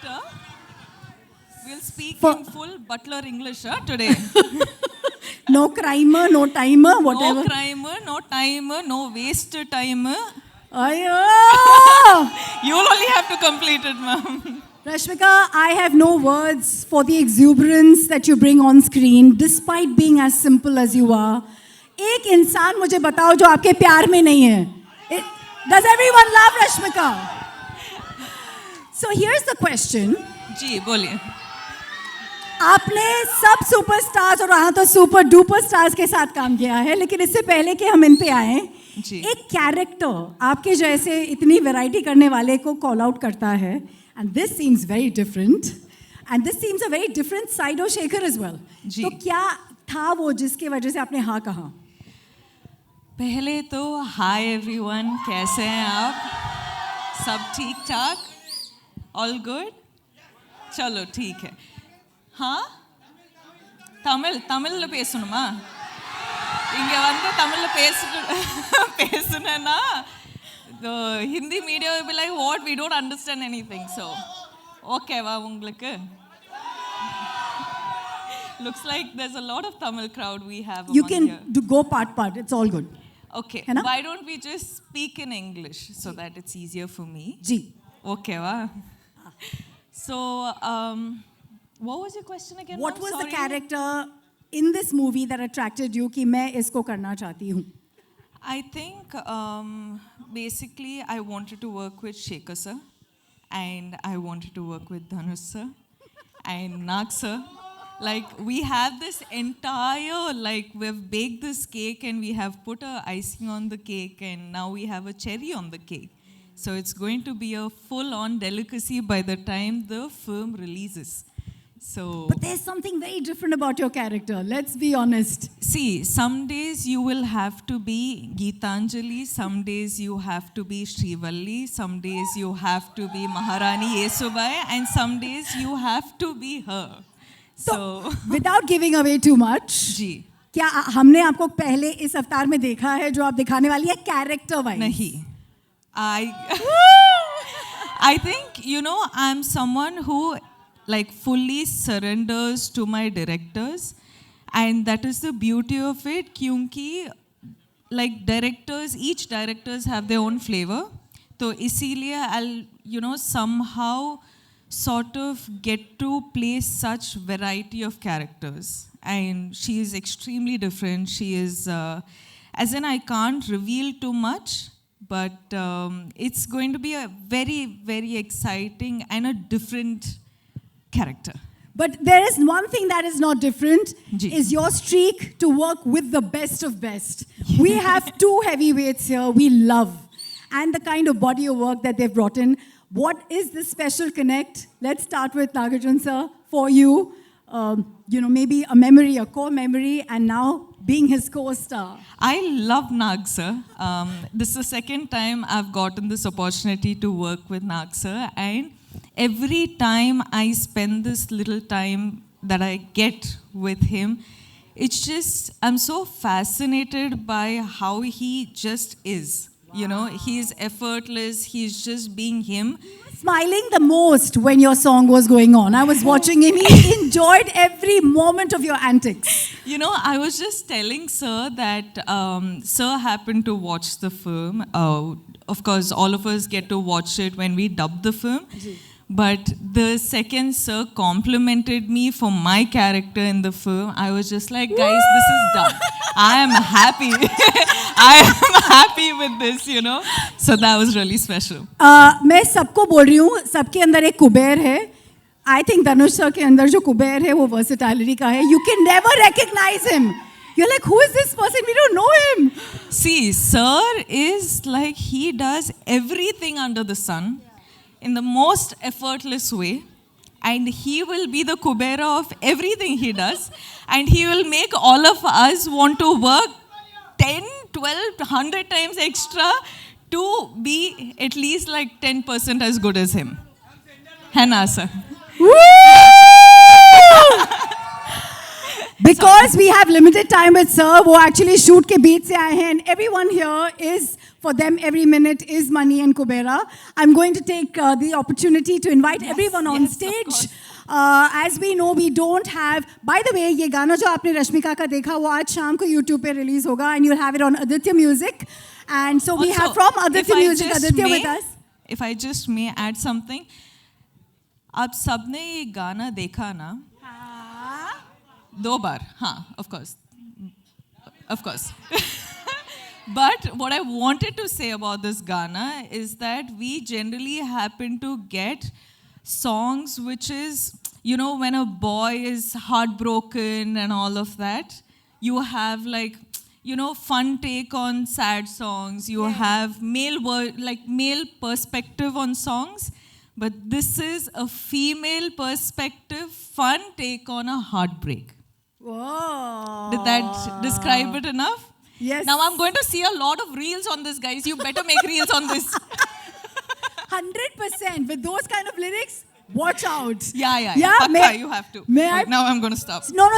character will speak in full butler English today. No crimer, no timer, whatever. No crimer, no timer, no waste timer. Ayo! You'll only have to complete it, ma'am. Rashmika, I have no words for the exuberance that you bring on screen, despite being as simple as you are. एक इंसान मुझे बताओ जो आपके प्यार में नहीं है. Does everyone love Rashmika? So here's the question. जी बोलिए. आपने सब सुपरस्टार्स और वहाँ तो सुपर डुपर स्टार्स के साथ काम किया है, लेकिन इससे पहले कि हम इन पे आए, एक कैरेक्टर आपके जैसे इतनी वैरायटी करने वाले को कॉल आउट करता है, and this seems very different, and this seems a very different side of Shekhar as well. तो क्या था वो जिसके वजह से आपने हाँ कहा? पहले तो हाय एवरीवन, कैसे हैं आप? सब ठीक ठाक? All good? चलो ठीक है. हाँ, தமிழ்ல பேசணுமா? இங்க வந்து தமிழ்ல பேசுனா the Hindi media will be like, what, we don't understand anything. So okay வா உங்களுக்கு? Looks like there's a lot of Tamil crowd we have you among here. can go part, it's all good. Okay, why don't we just speak in English so that it's easier for me? Ji. Okay va? So what was your question again? What was the character in this movie that attracted you कि मैं इसको करना चाहती हूँ? I think basically I wanted to work with Shekhar sir, and I wanted to work with Dhanush sir and Nag sir. Like we have this entire, like we've baked this cake and we have put a icing on the cake and now we have a cherry on the cake. So it's going to be a full-on delicacy by the time the film releases. So, but there's something very different about your character. Let's be honest. See, some days you will have to be Geetanjali, some days you have to be Srivalli, some days you have to be Maharani Yesubai, and some days you have to be her. So, without giving away too much, जी, क्या हमने आपको पहले इस अवतार में देखा है जो आप दिखाने वाली है कैरेक्टर वाइज? नहीं. I think, you know, I'm someone who like fully surrenders to my directors, and that is the beauty of it, kyunki like directors, each directors have their own flavor, so isliye I'll, you know, somehow sort of get to play such variety of characters, and she is extremely different. She is as in I can't reveal too much, but it's going to be a very, very exciting and a different character. But there is one thing that is not different, is your streak to work with the best of best. We have two heavyweights here we love, and the kind of body of work that they've brought in. What is the special connect? Let's start with Nagarjun sir. For you, you know, maybe a memory, a core memory, and now being his co-star. I love Nag sir. This is the second time I've gotten this opportunity to work with Nag sir, and every time I spend this little time that I get with him, it's just, I'm so fascinated by how he just is. You know, he's effortless, he's just being him. Smiling the most when your song was going on. I was watching him, he enjoyed every moment of your antics. You know, I was just telling sir that sir happened to watch the film. Of course, all of us get to watch it when we dub the film. But the second sir complimented me for my character in the film, I was just like, guys, this is done. I am happy. I am happy with this, you know. So that was really special. मैं सबको बोल रही हूँ, सबके अंदर एक कुबेर है. I think Dhanush sir के अंदर जो कुबेर है वो versatility का है. You can never recognize him. You're like, who is this person? We don't know him. See, sir is like, he does everything under the sun in the most effortless way, and he will be the Kubera of everything he does, and he will make all of us want to work 10, 12, 100 times extra to be at least like 10% as good as him. Hannah sir. Because we have limited time with sir, वो actually shoot के बीच से आए हैं, and everyone here is For them, every minute is money and Kubera. I'm going to take the opportunity to invite everyone on yes, of stage. course. As we know, we don't have. By the way, ये गाना जो आपने रश्मिका का देखा, वो आज शाम को YouTube पे release होगा, and you'll have it on Aditya Music. And so we Also, have from if Aditya I Music, just Aditya may- with us. If I just may add something, आप सबने ये गाना देखा ना? 2 बार, हाँ, of course. But what I wanted to say about this Ghana is that we generally happen to get songs which is, you know, when a boy is heartbroken and all of that, you have like, you know, fun take on sad songs. You have male perspective on songs. But this is a female perspective, fun take on a heartbreak. Whoa. Did that describe it enough? Yes. Now I'm going to see a lot of reels on this, guys. You better make reels on this. 100% with those kind of lyrics. Watch out. Yeah. Yeah, Pakka, you have to. May I? Now I'm going to stop. No.